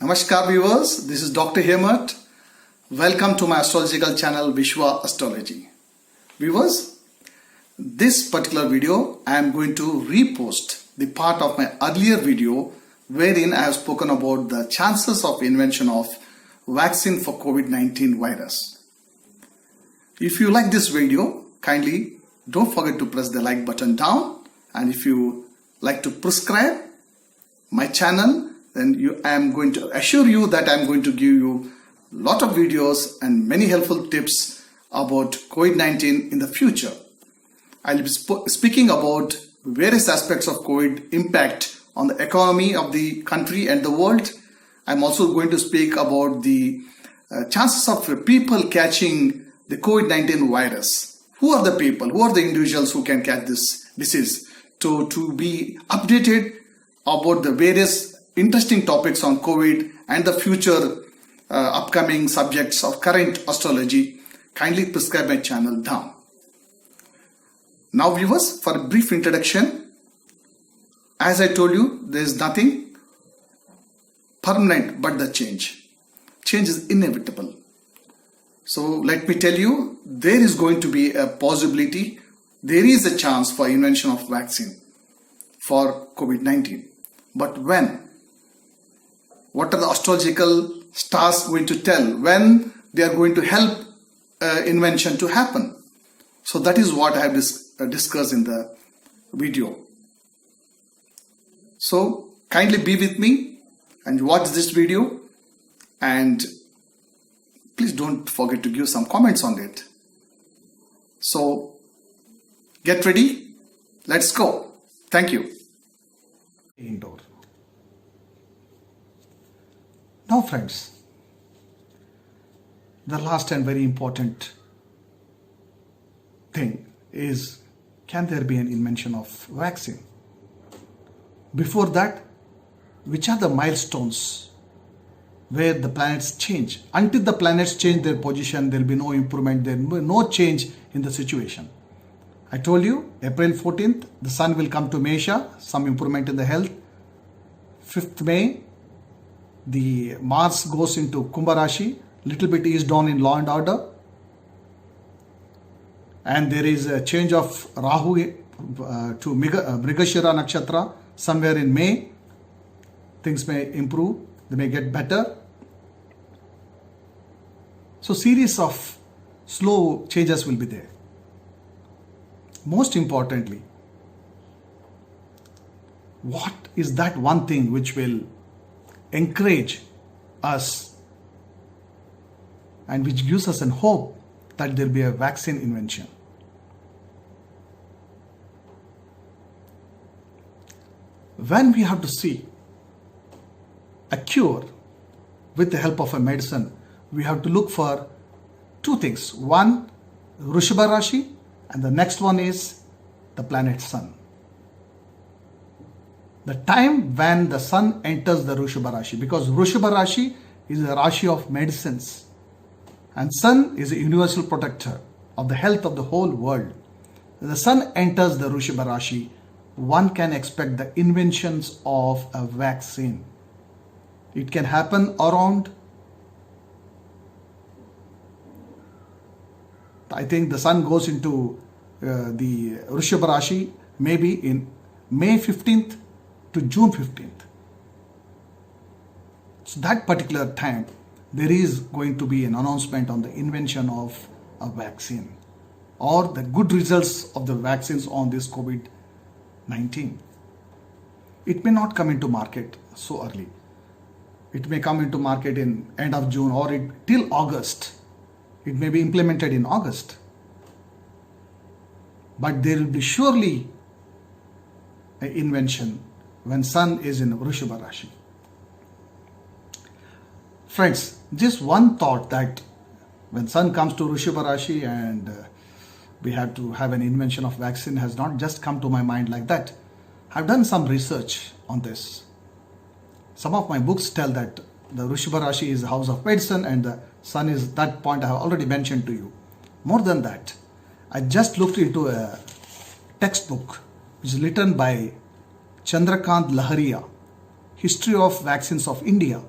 Namaskar viewers, this is Dr. Hemant. Welcome to my astrological channel Vishwa Astrology. Viewers, this particular video I am going to repost the part of my earlier video wherein I have spoken about the chances of invention of vaccine for COVID-19 virus. If you like this video, kindly don't forget to press the like button down, and if you like to prescribe my channel, then I am going to assure you that I am going to give you a lot of videos and many helpful tips about COVID-19 in the future. I'll be speaking about various aspects of COVID impact on the economy of the country and the world. I'm also going to speak about the chances of people catching the COVID-19 virus. Who are the people? Who are the individuals who can catch this disease? To be updated about the various interesting topics on COVID and the future upcoming subjects of current astrology, kindly prescribe my channel down. Now viewers, for a brief introduction, as I told you, there is nothing permanent but the change. Change is inevitable. So let me tell you, there is going to be a possibility, there is a chance for invention of vaccine for COVID-19. But when? What are the astrological stars going to tell when they are going to help invention to happen? So that is what I have discussed in the video. So kindly be with me and watch this video, and please don't forget to give some comments on it. So get ready, let's go. Thank you. Indoor. Now friends, the last and very important thing is, can there be an invention of vaccine? Before that, which are the milestones where the planets change? Until the planets change their position, there will be no improvement, there will be no change in the situation. I told you, April 14th, the sun will come to Mesha, some improvement in the health. 5th May, the Mars goes into Kumbha Rashi, little bit is down in law and order, and there is a change of Rahu to Mrigashira Nakshatra somewhere in May. Things may improve, they may get better. So series of slow changes will be there. Most importantly, what is that one thing which will encourage us and which gives us an hope that there will be a vaccine invention? When we have to see a cure with the help of a medicine, we have to look for two things. One, vrishabha rashi, and the next one is the planet sun. The time when the sun enters the vrishabha rashi, because vrishabha rashi is a rashi of medicines, and sun is a universal protector of the health of the whole world. When the sun enters the vrishabha rashi, one can expect the inventions of a vaccine. It can happen around, I think the sun goes into the vrishabha rashi maybe in May 15th to June 15th. So that particular time, there is going to be an announcement on the invention of a vaccine or the good results of the vaccines on this COVID-19. It may not come into market so early. It may come into market in end of June or till August. It may be implemented in August. But there will be surely an invention when sun is in vrishabha rashi. Friends, just one thought, that when sun comes to vrishabha rashi and we have to have an invention of vaccine has not just come to my mind like that. I've done some research on this. Some of my books tell that the vrishabha rashi is the house of medicine and the sun is that point I have already mentioned to you. More than that, I just looked into a textbook which is written by Chandrakant Lahariya, History of Vaccines of India.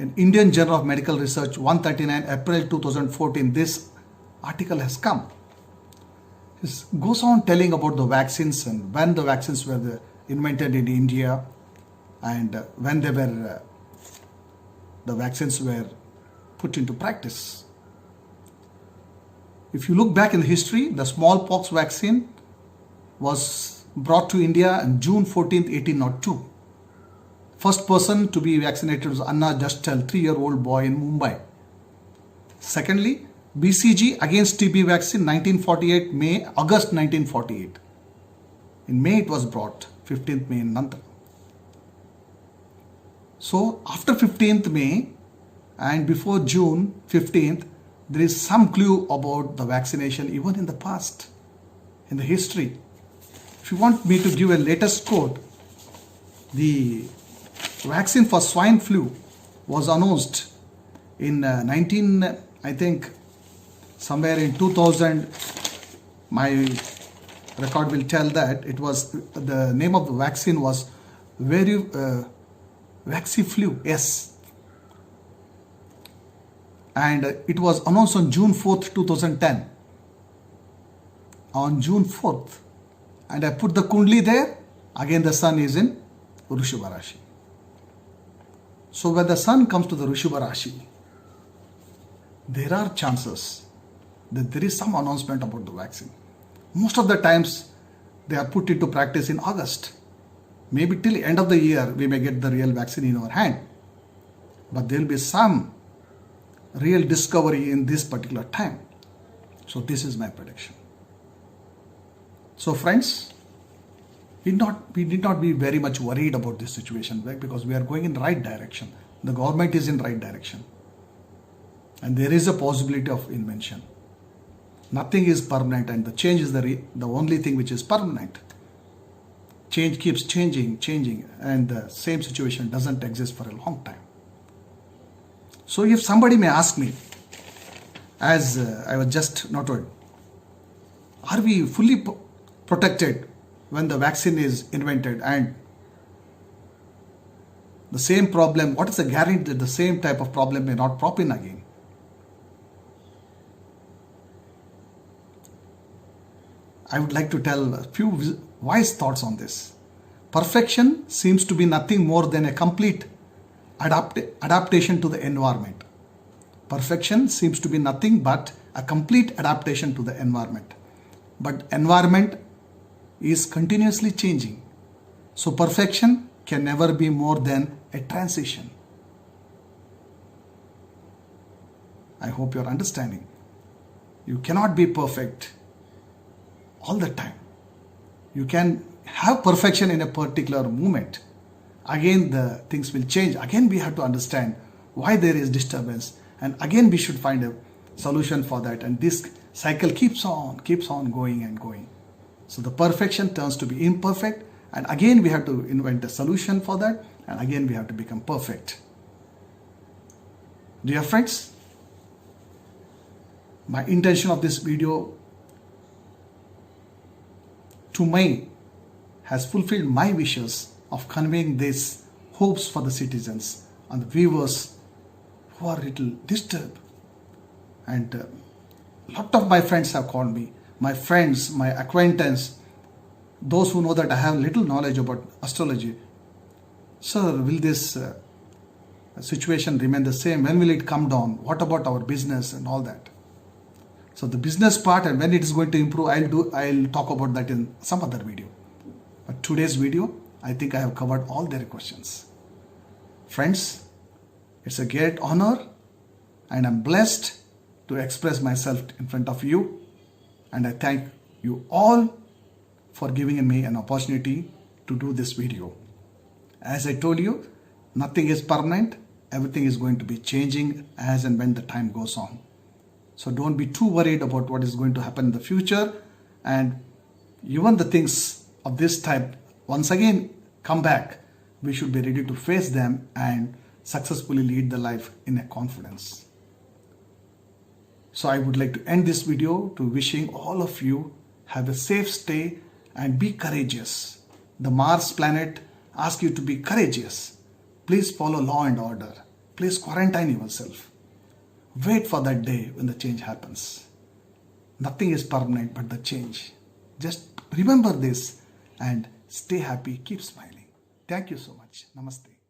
in Indian Journal of Medical Research 139 April 2014, this article has come. It goes on telling about the vaccines and when the vaccines were invented in India and when they were the vaccines were put into practice. If you look back in history, the smallpox vaccine was brought to India on June 14, 1802. First person to be vaccinated was Anna Justel, 3-year-old boy in Mumbai. Secondly, BCG against TB vaccine 1948, May, August 1948. In May it was brought, 15th May in Nantra. So after 15th May and before June 15th, there is some clue about the vaccination even in the past, in the history. If you want me to give a latest quote, the vaccine for swine flu was announced in somewhere in 2000. My record will tell that it was, the name of the vaccine was Vaxiflu, yes. And it was announced on June 4th, 2010. On June 4th. And I put the Kundli there. Again the sun is in vrishabha rashi. So when the sun comes to the vrishabha rashi, there are chances that there is some announcement about the vaccine. Most of the times they are put into practice in August. Maybe till end of the year we may get the real vaccine in our hand. But there will be some real discovery in this particular time. So this is my prediction. So friends, we need not be very much worried about this situation, right? Because we are going in the right direction. The government is in the right direction. And there is a possibility of invention. Nothing is permanent, and the change is the only thing which is permanent. Change keeps changing, and the same situation doesn't exist for a long time. So if somebody may ask me, as I was just noted, are we fully protected when the vaccine is invented, and the same problem, what is the guarantee that the same type of problem may not pop in again? I would like to tell a few wise thoughts on this. Perfection seems to be nothing more than a complete adaptation to the environment. Perfection seems to be nothing but a complete adaptation to the environment. But environment is continuously changing. So perfection can never be more than a transition. I hope you are understanding. You cannot be perfect all the time. You can have perfection in a particular moment. Again the things will change. Again we have to understand why there is disturbance, and again we should find a solution for that, and this cycle keeps on going and going. So the perfection turns to be imperfect, and again we have to invent a solution for that, and again we have to become perfect. Dear friends, my intention of this video to me has fulfilled my wishes of conveying these hopes for the citizens and the viewers who are a little disturbed. And a lot of my friends have called me, my friends, my acquaintance, those who know that I have little knowledge about astrology. Sir, will this situation remain the same? When will it come down? What about our business and all that? So the business part and when it is going to improve, I'll talk about that in some other video. But today's video, I think I have covered all their questions. Friends, it's a great honor, and I'm blessed to express myself in front of you. And I thank you all for giving me an opportunity to do this video. As I told you, nothing is permanent. Everything is going to be changing as and when the time goes on. So don't be too worried about what is going to happen in the future, and even the things of this type once again come back, we should be ready to face them and successfully lead the life in a confidence. So I would like to end this video to wishing all of you have a safe stay and be courageous. The Mars planet asks you to be courageous. Please follow law and order. Please quarantine yourself. Wait for that day when the change happens. Nothing is permanent but the change. Just remember this and stay happy, keep smiling. Thank you so much. Namaste.